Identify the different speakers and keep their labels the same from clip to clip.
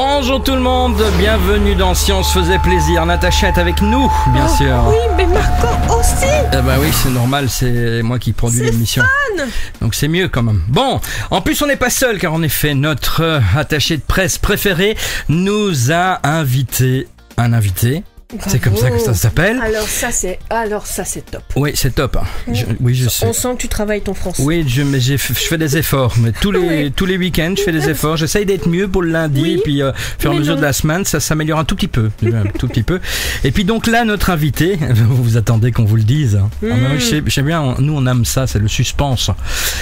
Speaker 1: Bonjour tout le monde, bienvenue dans Si on se faisait plaisir. Natacha est avec nous, bien sûr.
Speaker 2: Oui, mais Marco aussi.
Speaker 1: Bah oui, c'est normal, c'est moi qui produis l'émission. Donc c'est mieux quand même. Bon, en plus on n'est pas seul car en effet notre attaché de presse préféré nous a invité un invité.
Speaker 2: Bravo.
Speaker 1: C'est comme ça que ça s'appelle.
Speaker 2: Alors ça c'est top.
Speaker 1: Oui, c'est top. Je sais.
Speaker 2: On sent que tu travailles ton français.
Speaker 1: Oui, mais je fais des efforts. Mais tous les week-ends, je fais des efforts. J'essaye d'être mieux pour le lundi.
Speaker 2: Oui,
Speaker 1: et puis, au fur et à mesure de la semaine, ça s'améliore un tout petit peu. Un tout petit peu. Et puis donc là, notre invité, vous attendez qu'on vous le dise. Je sais bien, nous on aime ça, c'est le suspense.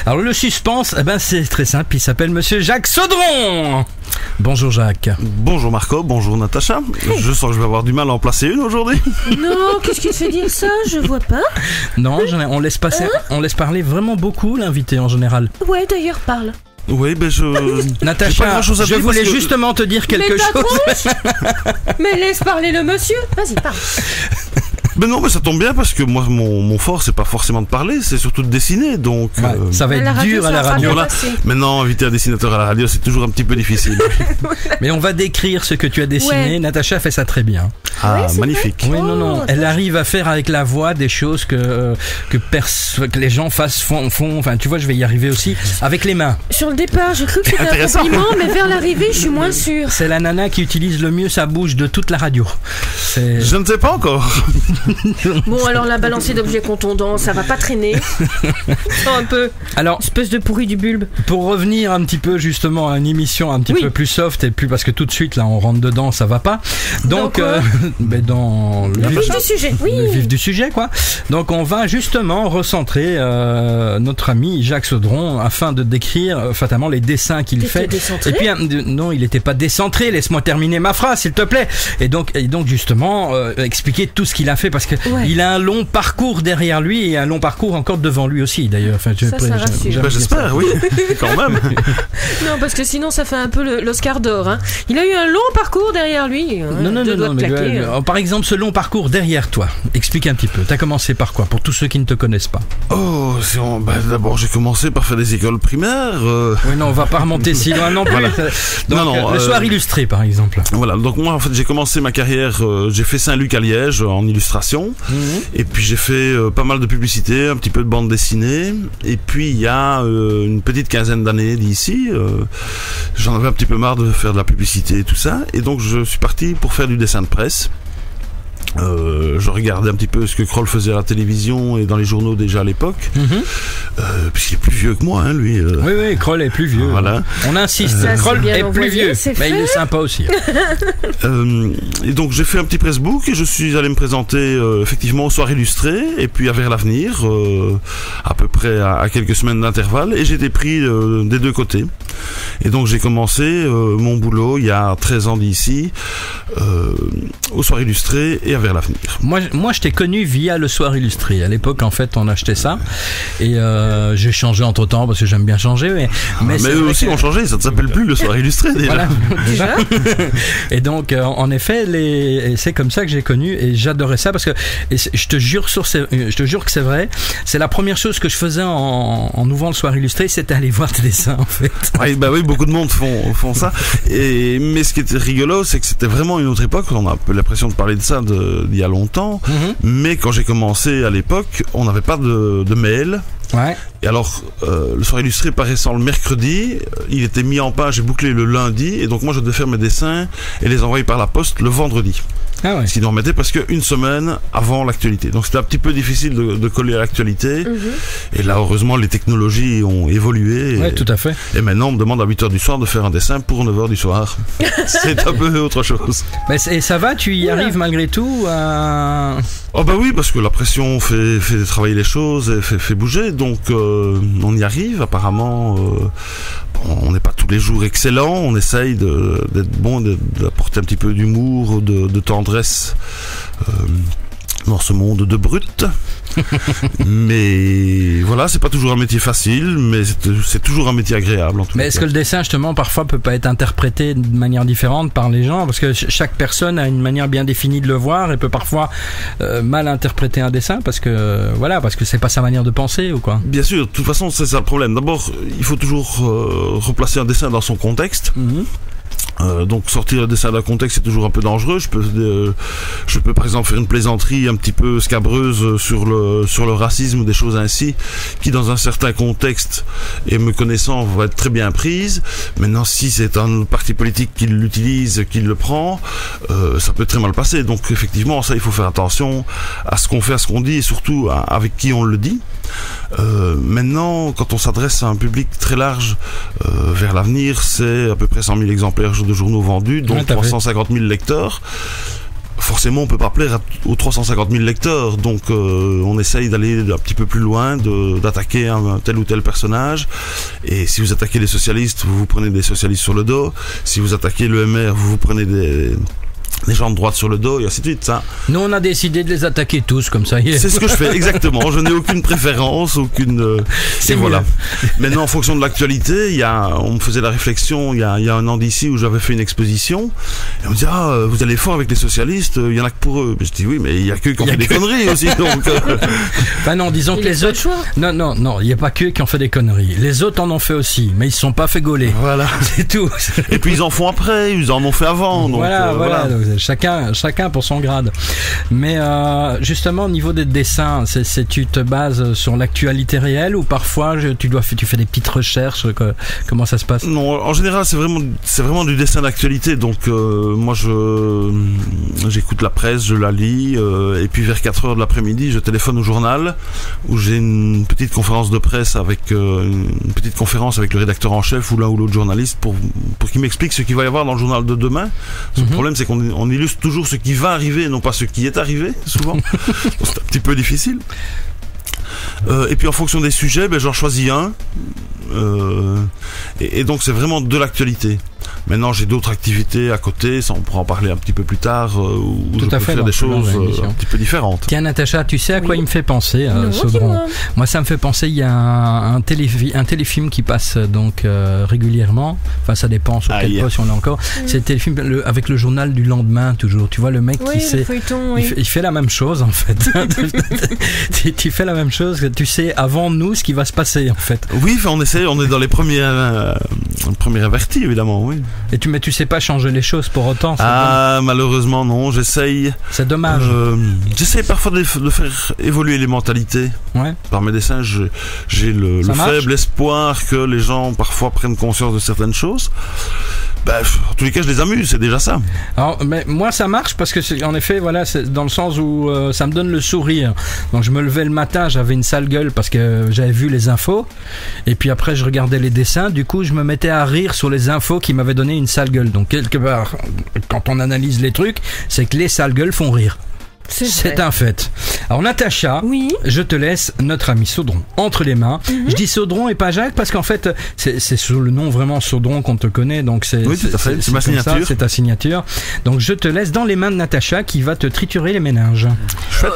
Speaker 1: Alors le suspense, c'est très simple. Il s'appelle Monsieur Jacques Saudron. Bonjour Jacques.
Speaker 3: Bonjour Marco, bonjour Natacha. Je sens que je vais avoir du mal à en placer une aujourd'hui.
Speaker 2: Non, qu'est-ce qui te fait dire ça? Je vois pas.
Speaker 1: Non, on laisse passer, on laisse parler vraiment beaucoup l'invité en général.
Speaker 2: Ouais, d'ailleurs, parle.
Speaker 3: Oui,
Speaker 1: Natacha, je voulais justement te dire quelque chose.
Speaker 2: Mais laisse parler le monsieur. Vas-y, parle.
Speaker 3: Mais non, mais ça tombe bien parce que moi, mon fort, c'est pas forcément de parler, c'est surtout de dessiner. Donc,
Speaker 1: ça va être dur à la radio.
Speaker 3: Voilà. Maintenant, inviter un dessinateur à la radio, c'est toujours un petit peu difficile.
Speaker 1: Mais on va décrire ce que tu as dessiné. Ouais. Natacha fait ça très bien.
Speaker 3: Ah, ouais, magnifique.
Speaker 1: Oui, non. Elle arrive à faire avec la voix des choses que les gens font. Enfin, tu vois, je vais y arriver aussi avec les mains.
Speaker 2: Sur le départ, j'ai cru que c'était un compliment, mais vers l'arrivée, je suis moins sûre.
Speaker 1: C'est la nana qui utilise le mieux sa bouche de toute la radio.
Speaker 3: Je ne sais pas encore.
Speaker 2: Bon, alors la balancée d'objets contondants, ça va pas traîner. Un peu. Alors, espèce de pourri du bulbe.
Speaker 1: Pour revenir un petit peu justement à une émission un petit peu plus soft et plus parce que tout de suite là on rentre dedans, ça va pas. Donc dans le
Speaker 2: vif du sujet. Oui.
Speaker 1: Le vif du sujet quoi. Donc on va justement recentrer notre ami Jacques Saudron afin de décrire fatalement les dessins qu'il fait.
Speaker 2: Décentré.
Speaker 1: Et puis non, il n'était pas décentré. Laisse-moi terminer ma phrase s'il te plaît. Et donc justement expliquer tout ce qu'il a fait. Parce qu'il a un long parcours derrière lui et un long parcours encore devant lui aussi d'ailleurs. Enfin,
Speaker 3: j'espère, oui, quand même.
Speaker 2: Non, parce que sinon ça fait un peu l'Oscar d'or. Hein. Il a eu un long parcours derrière lui.
Speaker 1: Non, mais par exemple, ce long parcours derrière toi, explique un petit peu. T'as commencé par quoi pour tous ceux qui ne te connaissent pas?
Speaker 3: D'abord, j'ai commencé par faire des écoles primaires.
Speaker 1: Oui, non, on va pas remonter si loin non plus. Voilà. Donc, le soir illustré, par exemple.
Speaker 3: Voilà, donc moi, en fait, j'ai commencé ma carrière, j'ai fait Saint-Luc à Liège en illustration. Et puis j'ai fait pas mal de publicité, un petit peu de bande dessinée. Et puis il y a une petite quinzaine d'années d'ici, j'en avais un petit peu marre de faire de la publicité et tout ça. Et donc je suis parti pour faire du dessin de presse. Je regardais un petit peu ce que Kroll faisait à la télévision et dans les journaux déjà à l'époque, puisqu'il est plus vieux que moi, hein, lui.
Speaker 1: Oui, Kroll est plus vieux.
Speaker 3: Voilà.
Speaker 1: On insiste, Kroll est plus vieux, mais il est sympa aussi.
Speaker 3: Et donc j'ai fait un petit pressbook et je suis allé me présenter effectivement au Soir illustré et puis à Vers l'avenir, à peu près à quelques semaines d'intervalle, et j'ai été pris des deux côtés. Et donc j'ai commencé mon boulot il y a 13 ans d'ici, au Soir illustré et à Vers l'avenir.
Speaker 1: Moi je t'ai connu via le Soir illustré. À l'époque en fait on achetait ça et j'ai changé entre temps parce que j'aime bien changer. Mais
Speaker 3: eux aussi ont changé, ça ne s'appelle plus le Soir illustré déjà.
Speaker 1: Voilà. Déjà. Et donc en effet c'est comme ça que j'ai connu et j'adorais ça parce que je te jure que c'est vrai. C'est la première chose que je faisais en ouvrant le Soir illustré, c'était aller voir tes dessins en fait.
Speaker 3: Oui, beaucoup de monde font ça. Mais ce qui était rigolo, c'est que c'était vraiment une autre époque. On a un peu l'impression de parler de ça d'il y a longtemps. Mais quand j'ai commencé à l'époque, on n'avait pas de mail.
Speaker 1: Ouais.
Speaker 3: Et alors, le Soir illustré paraissant le mercredi, il était mis en page et bouclé le lundi. Et donc moi, je devais faire mes dessins et les envoyer par la poste le vendredi.
Speaker 1: Ah ouais.
Speaker 3: Ce qui nous remettait parce qu'une semaine avant l'actualité. Donc c'était un petit peu difficile de coller à l'actualité. Et là, heureusement, les technologies ont évolué.
Speaker 1: Oui, tout à fait.
Speaker 3: Et maintenant, on me demande à 8h du soir de faire un dessin pour 9h du soir. C'est un peu autre chose.
Speaker 1: Mais ça va, tu y arrives malgré tout
Speaker 3: Oh bah oui, parce que la pression fait travailler les choses et fait bouger. Donc on y arrive apparemment. On n'est pas tous les jours excellent, on essaye d'être bon, d'apporter un petit peu d'humour, de tendresse dans ce monde de brut. Mais voilà, c'est pas toujours un métier facile, mais c'est toujours un métier agréable en tout cas.
Speaker 1: Mais est-ce que le dessin justement parfois peut pas être interprété de manière différente par les gens, parce que chaque personne a une manière bien définie de le voir et peut parfois mal interpréter un dessin parce que c'est pas sa manière de penser ou quoi.
Speaker 3: Bien sûr, de toute façon c'est ça le problème. D'abord, il faut toujours replacer un dessin dans son contexte. Donc sortir le dessin d'un contexte, c'est toujours un peu dangereux. Je peux par exemple faire une plaisanterie un petit peu scabreuse sur le racisme ou des choses ainsi, qui dans un certain contexte et me connaissant vont être très bien prises. Maintenant, si c'est un parti politique qui l'utilise, qui le prend, ça peut très mal passer. Donc effectivement, ça, il faut faire attention à ce qu'on fait, à ce qu'on dit et surtout avec qui on le dit. Maintenant, quand on s'adresse à un public très large vers l'avenir, c'est à peu près 100 000 exemplaires de journaux vendus, dont 350 000 lecteurs. Forcément, on peut pas plaire aux 350 000 lecteurs, donc on essaye d'aller un petit peu plus loin, d'attaquer un tel ou tel personnage. Et si vous attaquez les socialistes, vous vous prenez des socialistes sur le dos. Si vous attaquez le MR, vous vous prenez des gens de droite sur le dos et ainsi de suite. Ça.
Speaker 1: Nous, on a décidé de les attaquer tous, comme ça.
Speaker 3: C'est ce que je fais, exactement. Je n'ai aucune préférence, aucune...
Speaker 1: C'est
Speaker 3: voilà. Maintenant, en fonction de l'actualité, on me faisait la réflexion il y a un an d'ici où j'avais fait une exposition. Et on me dit, vous allez fort avec les socialistes, il y en a que pour eux. Je dis, oui, mais il y a que qui ont fait des conneries aussi. Donc,
Speaker 1: Enfin non, disons que les autres... Non, il n'y a pas que qui ont fait des conneries. Les autres en ont fait aussi, mais ils ne se sont pas fait gauler.
Speaker 3: Voilà.
Speaker 1: C'est tout.
Speaker 3: Et puis ils en font après, ils en ont fait avant. Donc,
Speaker 1: voilà. Donc, chacun pour son grade. Mais justement au niveau des dessins, tu te bases sur l'actualité réelle ou parfois tu fais des petites recherches, comment ça se passe?
Speaker 3: Non, en général c'est vraiment du dessin d'actualité. Donc moi j'écoute la presse, je la lis et puis vers 4h de l'après-midi je téléphone au journal où j'ai une petite conférence de presse avec le rédacteur en chef ou l'un ou l'autre journaliste pour qu'il m'explique ce qu'il va y avoir dans le journal de demain. Le problème c'est qu'on illustre toujours ce qui va arriver et non pas ce qui est arrivé souvent. C'est un petit peu difficile. Et puis en fonction des sujets, j'en choisis un et donc c'est vraiment de l'actualité. Maintenant j'ai d'autres activités à côté, ça on pourra en parler un petit peu plus tard où je peux faire des choses un petit peu différentes.
Speaker 1: Tiens Natacha, tu sais à quoi il me fait penser Sodron? Moi ça me fait penser, il y a un téléfilm qui passe donc régulièrement, enfin ça dépend sur quel poste on est encore. C'est le téléfilm avec le journal du lendemain toujours, tu vois le mec qui sait, il fait la même chose en fait. tu fais la même chose, tu sais avant nous ce qui va se passer en fait.
Speaker 3: Oui, on essaie, on est dans les premiers avertis évidemment, oui.
Speaker 1: Et tu sais pas changer les choses pour autant.
Speaker 3: Malheureusement non, j'essaye.
Speaker 1: C'est dommage.
Speaker 3: J'essaye parfois de faire évoluer les mentalités.
Speaker 1: Ouais.
Speaker 3: Par mes dessins, j'ai le faible espoir que les gens parfois prennent conscience de certaines choses. En tous les cas, je les amuse, c'est déjà ça.
Speaker 1: Alors, mais moi, ça marche parce que, en effet, voilà, c'est dans le sens où ça me donne le sourire. Donc, je me levais le matin, j'avais une sale gueule parce que j'avais vu les infos. Et puis après, je regardais les dessins. Du coup, je me mettais à rire sur les infos qui m'avaient donné une sale gueule. Donc, quelque part, quand on analyse les trucs, c'est que les sales gueules font rire. C'est un fait. Alors Natacha,
Speaker 2: oui.
Speaker 1: Je te laisse notre ami Sodron entre les mains. Je dis Sodron et pas Jacques parce qu'en fait c'est sur le nom vraiment Sodron qu'on te connaît, donc c'est
Speaker 3: oui, tout à fait. C'est ma signature.
Speaker 1: C'est ta signature. Donc je te laisse dans les mains de Natacha qui va te triturer les méninges.
Speaker 3: Chouette.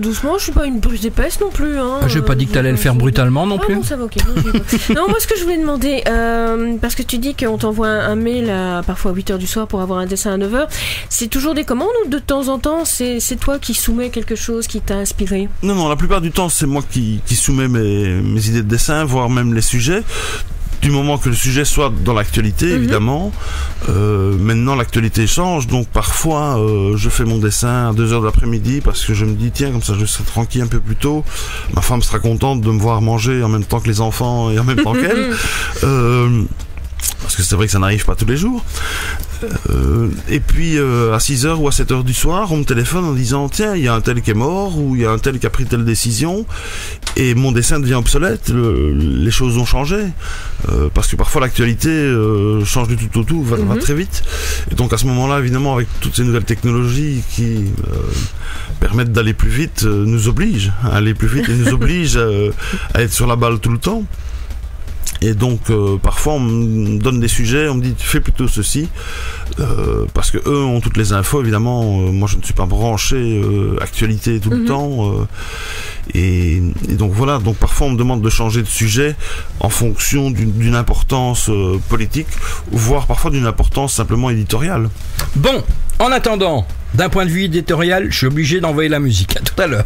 Speaker 2: Doucement, je suis pas une brute épaisse non plus. Hein.
Speaker 1: J'ai pas dit que t'allais le faire brutalement non plus.
Speaker 2: Non, ça va, ok. Non, moi ce que je voulais demander, parce que tu dis qu'on t'envoie un mail parfois à 8h du soir pour avoir un dessin à 9h, c'est toujours des commandes ou de temps en temps c'est toi qui soumets quelque chose qui t'a inspiré?
Speaker 3: Non, la plupart du temps c'est moi qui soumets mes idées de dessin, voire même les sujets. Du moment que le sujet soit dans l'actualité, évidemment. Maintenant, l'actualité change, donc parfois, je fais mon dessin à 2h de l'après-midi parce que je me dis, tiens, comme ça, je serai tranquille un peu plus tôt. Ma femme sera contente de me voir manger en même temps que les enfants et en même temps qu'elle. Parce que c'est vrai que ça n'arrive pas tous les jours. Et puis à 6h ou à 7h du soir, on me téléphone en disant tiens, il y a un tel qui est mort ou il y a un tel qui a pris telle décision et mon dessin devient obsolète, les choses ont changé parce que parfois l'actualité change du tout au tout, va très vite. Et donc à ce moment-là, évidemment, avec toutes ces nouvelles technologies qui permettent d'aller plus vite, nous obligent à aller plus vite et nous obligent à être sur la balle tout le temps. Et donc parfois on me donne des sujets, on me dit fais plutôt ceci parce que eux ont toutes les infos évidemment. Moi je ne suis pas branché actualité tout le temps et donc voilà, donc parfois on me demande de changer de sujet en fonction d'une importance politique, voire parfois d'une importance simplement éditoriale.
Speaker 1: Bon, en attendant, d'un point de vue éditorial, je suis obligé d'envoyer la musique. À tout à l'heure.